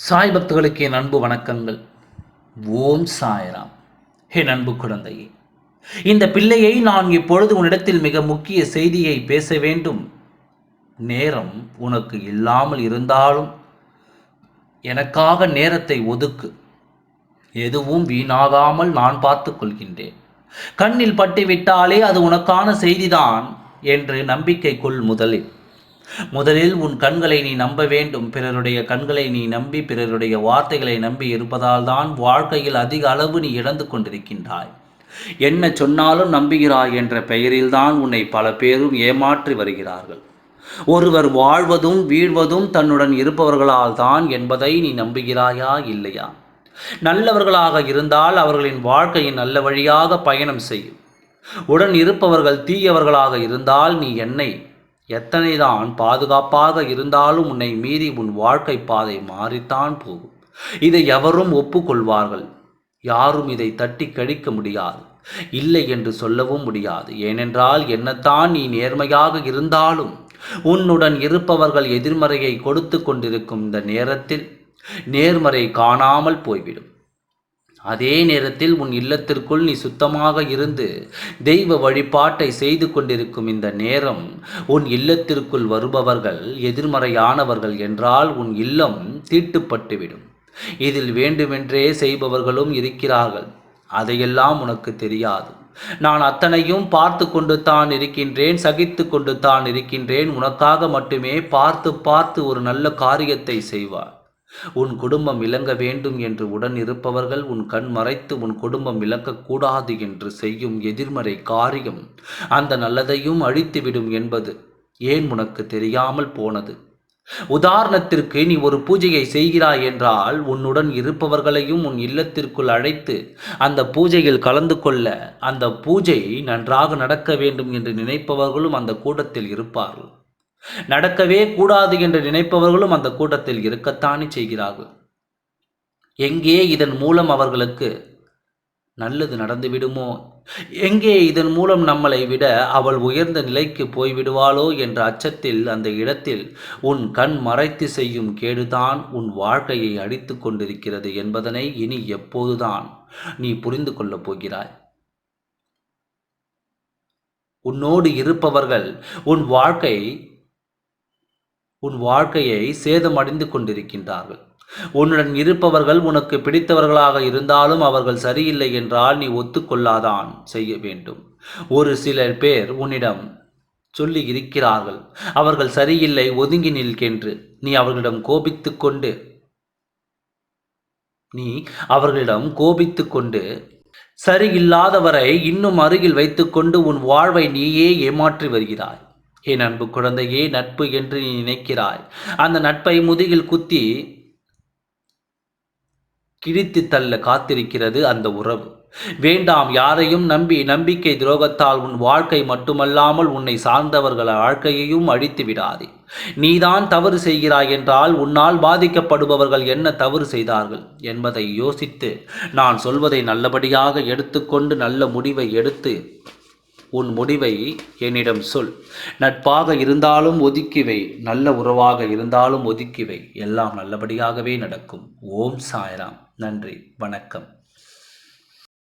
சாய் பக்தர்களுக்கு என் அன்பு வணக்கங்கள். ஓம் சாய்ராம். என் அன்பு குழந்தையே, இந்த பிள்ளையை நான் இப்பொழுது உன்னிடத்தில் மிக முக்கிய செய்தியை பேச வேண்டும். நேரம் உனக்கு இல்லாமல் இருந்தாலும் எனக்காக நேரத்தை ஒதுக்கு. எதுவும் வீணாகாமல் நான் பார்த்துக் கொள்கின்றேன். கண்ணில் பட்டுவிட்டாலே அது உனக்கான செய்திதான் என்று நம்பிக்கை கொள். முதலில் உன் கண்களை நீ நம்ப வேண்டும். பிறருடைய கண்களை நீ நம்பி பிறருடைய வார்த்தைகளை நம்பி இருப்பதால் தான் வாழ்க்கையில் அதிக அளவு நீ இழந்து கொண்டிருக்கின்றாய். என்ன சொன்னாலும் நம்புகிறாய் என்ற பெயரில்தான் உன்னை பல பேரும் ஏமாற்றி வருகிறார்கள். ஒருவர் வாழ்வதும் வீழ்வதும் தன்னுடன் இருப்பவர்களால் தான் என்பதை நீ நம்புகிறாயா இல்லையா? நல்லவர்களாக இருந்தால் அவர்களின் வாழ்க்கையின் நல்ல வழியாக பயணம் செய்யும். உடன் இருப்பவர்கள் தீயவர்களாக இருந்தால் நீ எத்தனைதான் பாதுகாப்பாக இருந்தாலும் உன்னை மீறி உன் வாழ்க்கை பாதை மாறித்தான் போகும். இதை எவரும் ஒப்புக்கொள்வார்கள். யாரும் இதை தட்டி கழிக்க முடியாது, இல்லை என்று சொல்லவும் முடியாது. ஏனென்றால் என்னத்தான் நீ நேர்மையாக இருந்தாலும் உன்னுடன் இருப்பவர்கள் எதிர்மறையை கொடுத்து கொண்டிருக்கும் இந்த நேரத்தில் நேர்மறை காணாமல் போய்விடும். அதே நேரத்தில் உன் இல்லத்திற்குள் நீ சுத்தமாக இருந்து தெய்வ வழிபாட்டை செய்து கொண்டிருக்கும் இந்த நேரம் உன் இல்லத்திற்குள் வருபவர்கள் எதிர்மறையானவர்கள் என்றால் உன் இல்லம் தீட்டுப்பட்டுவிடும். இதில் வேண்டுமென்றே செய்பவர்களும் இருக்கிறார்கள். அதையெல்லாம் உனக்கு தெரியாது. நான் அத்தனையும் பார்த்து கொண்டு தான் இருக்கின்றேன், சகித்து கொண்டு தான் இருக்கின்றேன். உனக்காக மட்டுமே பார்த்து பார்த்து ஒரு நல்ல காரியத்தை செய்வார். உன் குடும்பம் விளங்க வேண்டும் என்று உடன் இருப்பவர்கள் உன் கண் மறைத்து உன் குடும்பம் விளங்கக்கூடாது என்று செய்யும் எதிர்மறை காரியம் அந்த நல்லதையும் அழித்துவிடும் என்பது ஏன் உனக்கு தெரியாமல் போனது? உதாரணத்திற்கு, நீ ஒரு பூஜையை செய்கிறாய் என்றால் உன்னுடன் இருப்பவர்களையும் உன் இல்லத்திற்குள் அழைத்து அந்த பூஜையில் கலந்து கொள்ள, அந்த பூஜை நன்றாக நடக்க வேண்டும் என்று நினைப்பவர்களும் அந்த கூட்டத்தில் இருப்பார்கள். நடக்கவே கூடாது என்று நினைப்பவர்களும் அந்த கூட்டத்தில் இருக்கத்தானே செய்கிறார்கள். எங்கே இதன் மூலம் அவர்களுக்கு நல்லது நடந்துவிடுமோ, எங்கே இதன் மூலம் நம்மளை விட அவள் உயர்ந்த நிலைக்கு போய்விடுவாளோ என்ற அச்சத்தில் அந்த இடத்தில் உன் கண் மறைத்து செய்யும் கேடுதான் உன் வாழ்க்கையை அடித்து கொண்டிருக்கிறது என்பதனை இனி எப்போதுதான் நீ புரிந்து கொள்ளப் போகிறாய். உன்னோடு இருப்பவர்கள் உன் வாழ்க்கையை சேதமடைந்து கொண்டிருக்கின்றார்கள். உன்னுடன் இருப்பவர்கள் உனக்கு பிடித்தவர்களாக இருந்தாலும் அவர்கள் சரியில்லை என்றால் நீ ஒத்துக்கொள்ளாதான் செய்ய வேண்டும். ஒரு சில பேர் உன்னிடம் சொல்லி இருக்கிறார்கள், அவர்கள் சரியில்லை, ஒதுங்கி நிற்கென்று. நீ அவர்களிடம் கோபித்து கொண்டு சரியில்லாதவரை இன்னும் அருகில் வைத்துக்கொண்டு உன் வாழ்வை நீயே ஏமாற்றி வருகிறாய். என் அன்பு குழந்தையே, நட்பு என்று நீ நினைக்கிறாய். அந்த நட்பை முதுகில் குத்தி கிழித்து தள்ள காத்திருக்கிறது அந்த உறவு. வேண்டாம். யாரையும் நம்பி நம்பிக்கை துரோகத்தால் உன் வாழ்க்கை மட்டுமல்லாமல் உன்னை சார்ந்தவர்கள் வாழ்க்கையையும் அழித்து விடாதே. நீதான் தவறு செய்கிறாய் என்றால் உன்னால் பாதிக்கப்படுபவர்கள் என்ன தவறு செய்தார்கள் என்பதை யோசித்து நான் சொல்வதை நல்லபடியாக எடுத்துக்கொண்டு நல்ல முடிவை எடுத்து உன் முடிவை என்னிடம் சொல். நட்பாக இருந்தாலும் ஒதுக்கிவை, நல்ல உறவாக இருந்தாலும் ஒதுக்கிவை. எல்லாம் நல்லபடியாகவே நடக்கும். ஓம் சாய்ராம். நன்றி, வணக்கம்.